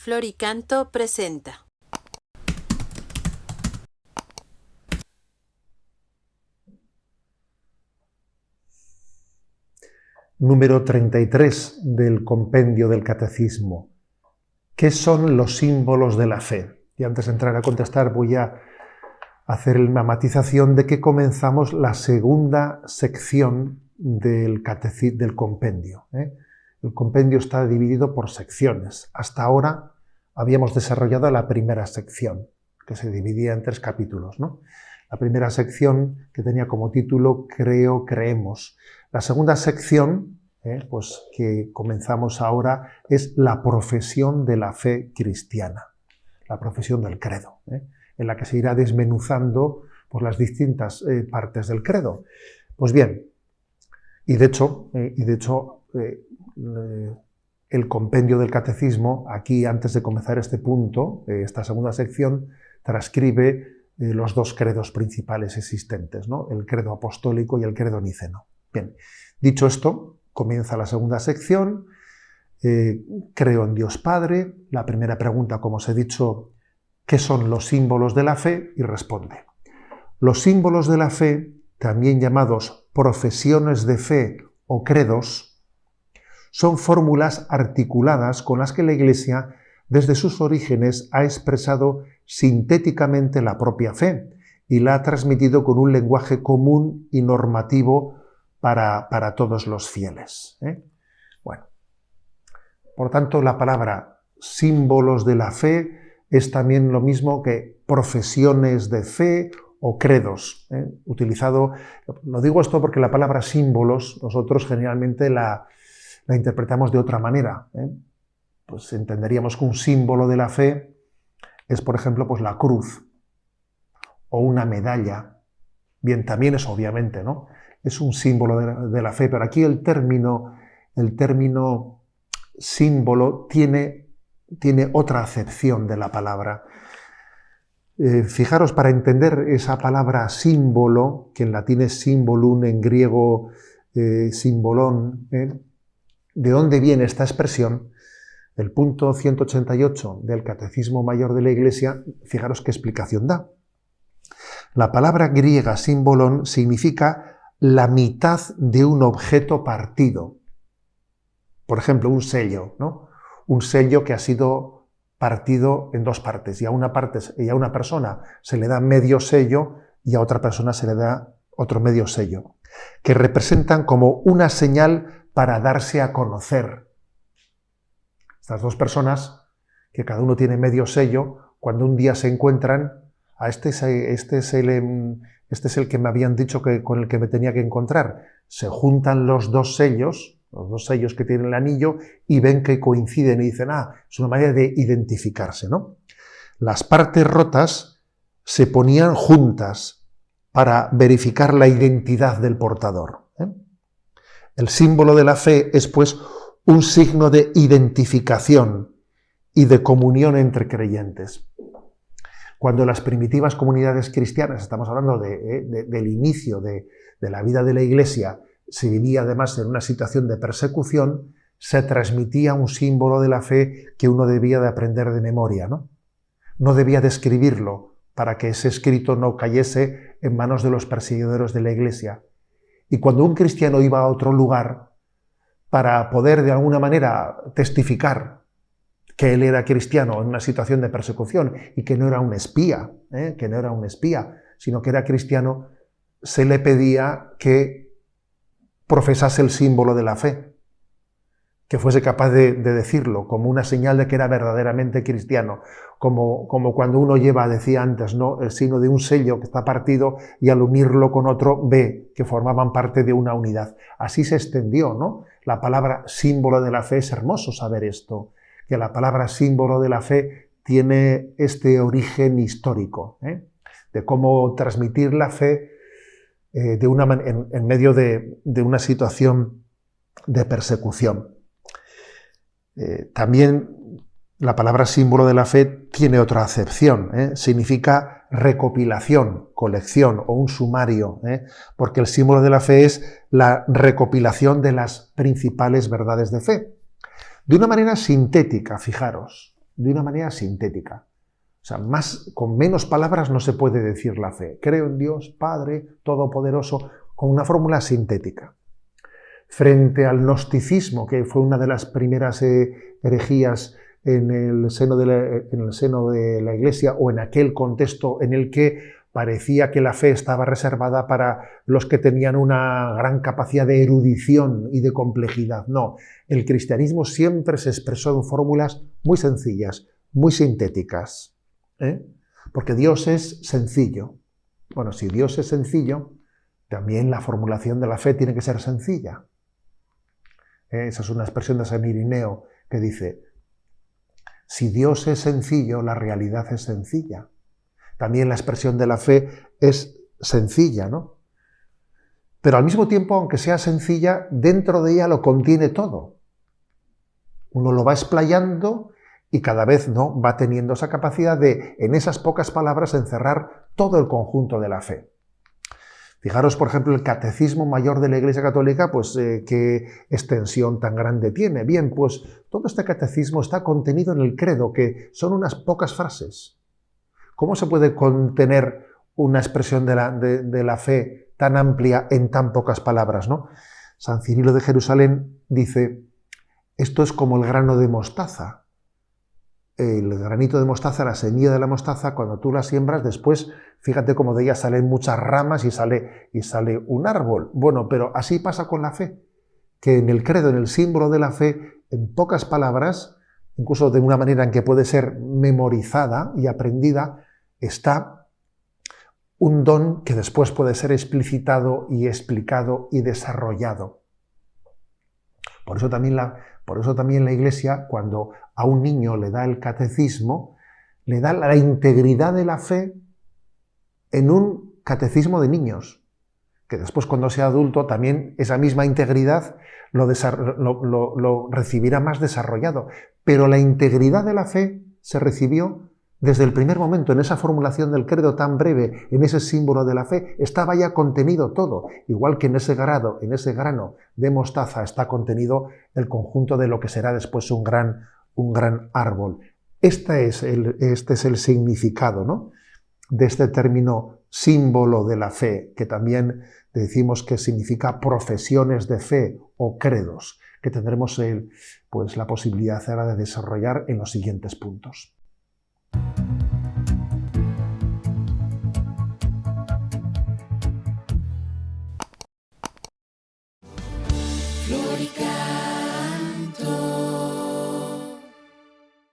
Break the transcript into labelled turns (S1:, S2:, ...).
S1: Floricanto presenta.
S2: Número 33 del compendio del Catecismo. ¿Qué son los símbolos de la fe? Y antes de entrar a contestar voy a hacer la matización de que comenzamos la segunda sección del compendio. El compendio está dividido por secciones. Hasta ahora habíamos desarrollado la primera sección, que se dividía en 3 capítulos, ¿no? La primera sección, que tenía como título Creo, creemos. La segunda sección, pues que comenzamos ahora, es la profesión de la fe cristiana, la profesión del credo, en la que se irá desmenuzando por las distintas partes del credo. Pues bien, y de hecho el compendio del Catecismo, aquí antes de comenzar este punto, esta segunda sección, transcribe los 2 credos principales existentes, ¿no? El credo apostólico y el credo niceno. Bien, dicho esto, comienza la segunda sección. Creo en Dios Padre. La primera pregunta, como os he dicho, ¿qué son los símbolos de la fe? Y responde: los símbolos de la fe, también llamados profesiones de fe o credos, son fórmulas articuladas con las que la Iglesia, desde sus orígenes, ha expresado sintéticamente la propia fe y la ha transmitido con un lenguaje común y normativo para todos los fieles. Bueno, por tanto, la palabra símbolos de la fe es también lo mismo que profesiones de fe o credos. Utilizado, lo digo esto porque la palabra símbolos nosotros generalmente la interpretamos de otra manera. Pues entenderíamos que un símbolo de la fe es, por ejemplo, pues la cruz o una medalla. Bien, también es obviamente, ¿no? Es un símbolo de la fe, pero aquí el término símbolo tiene otra acepción de la palabra. Fijaros, para entender esa palabra símbolo, que en latín es symbolum, en griego simbolón, ¿de dónde viene esta expresión? El punto 188 del Catecismo Mayor de la Iglesia, fijaros qué explicación da. La palabra griega simbolón significa la mitad de un objeto partido. Por ejemplo, un sello, ¿no? Un sello que ha sido partido en 2 partes, y a una persona se le da medio sello y a otra persona se le da otro medio sello, que representan como una señal para darse a conocer. Estas 2 personas, que cada uno tiene medio sello, cuando un día se encuentran, este es el que me habían dicho con el que me tenía que encontrar. Se juntan los 2 sellos que tienen el anillo, y ven que coinciden y dicen, es una manera de identificarse, ¿no? Las partes rotas se ponían juntas para verificar la identidad del portador. El símbolo de la fe es, pues, un signo de identificación y de comunión entre creyentes. Cuando las primitivas comunidades cristianas, estamos hablando del inicio de la vida de la Iglesia, se vivía además en una situación de persecución, se transmitía un símbolo de la fe que uno debía de aprender de memoria, ¿no? No debía de escribirlo para que ese escrito no cayese en manos de los perseguidores de la Iglesia. Y cuando un cristiano iba a otro lugar para poder de alguna manera testificar que él era cristiano en una situación de persecución y que no era un espía, sino que era cristiano, se le pedía que profesase el símbolo de la fe, que fuese capaz de decirlo como una señal de que era verdaderamente cristiano, como cuando uno lleva, decía antes, ¿no?, el signo de un sello que está partido y al unirlo con otro ve que formaban parte de una unidad. Así se extendió, ¿no? La palabra símbolo de la fe, es hermoso saber esto, que la palabra símbolo de la fe tiene este origen histórico, de cómo transmitir la fe en medio de una situación de persecución. También la palabra símbolo de la fe tiene otra acepción, significa recopilación, colección o un sumario, porque el símbolo de la fe es la recopilación de las principales verdades de fe. De una manera sintética, fijaros, de una manera sintética. O sea, con menos palabras no se puede decir la fe. Creo en Dios, Padre Todopoderoso, con una fórmula sintética. Frente al gnosticismo, que fue una de las primeras herejías en el seno de la Iglesia, o en aquel contexto en el que parecía que la fe estaba reservada para los que tenían una gran capacidad de erudición y de complejidad. No, el cristianismo siempre se expresó en fórmulas muy sencillas, muy sintéticas. Porque Dios es sencillo. Bueno, si Dios es sencillo, también la formulación de la fe tiene que ser sencilla. Esa es una expresión de San Irineo que dice: si Dios es sencillo, la realidad es sencilla. También la expresión de la fe es sencilla, ¿no? Pero al mismo tiempo, aunque sea sencilla, dentro de ella lo contiene todo. Uno lo va explayando y cada vez, ¿no?, va teniendo esa capacidad de, en esas pocas palabras, encerrar todo el conjunto de la fe. Fijaros, por ejemplo, el Catecismo Mayor de la Iglesia Católica, pues qué extensión tan grande tiene. Bien, pues todo este catecismo está contenido en el credo, que son unas pocas frases. ¿Cómo se puede contener una expresión de la fe tan amplia en tan pocas palabras, ¿no? San Cirilo de Jerusalén dice: esto es como el grano de mostaza. El granito de mostaza, la semilla de la mostaza, cuando tú la siembras, después, fíjate cómo de ella salen muchas ramas y sale un árbol. Bueno, pero así pasa con la fe, que en el credo, en el símbolo de la fe, en pocas palabras, incluso de una manera en que puede ser memorizada y aprendida, está un don que después puede ser explicitado y explicado y desarrollado. Por eso también la Iglesia, cuando a un niño le da el catecismo, le da la integridad de la fe en un catecismo de niños, que después, cuando sea adulto, también esa misma integridad lo recibirá más desarrollado. Pero la integridad de la fe se recibió desde el primer momento, en esa formulación del credo tan breve, en ese símbolo de la fe, estaba ya contenido todo. Igual que en ese grano de mostaza está contenido el conjunto de lo que será después un gran árbol. Este es el significado, ¿no?, de este término símbolo de la fe, que también decimos que significa profesiones de fe o credos, que tendremos la posibilidad ahora de desarrollar en los siguientes puntos.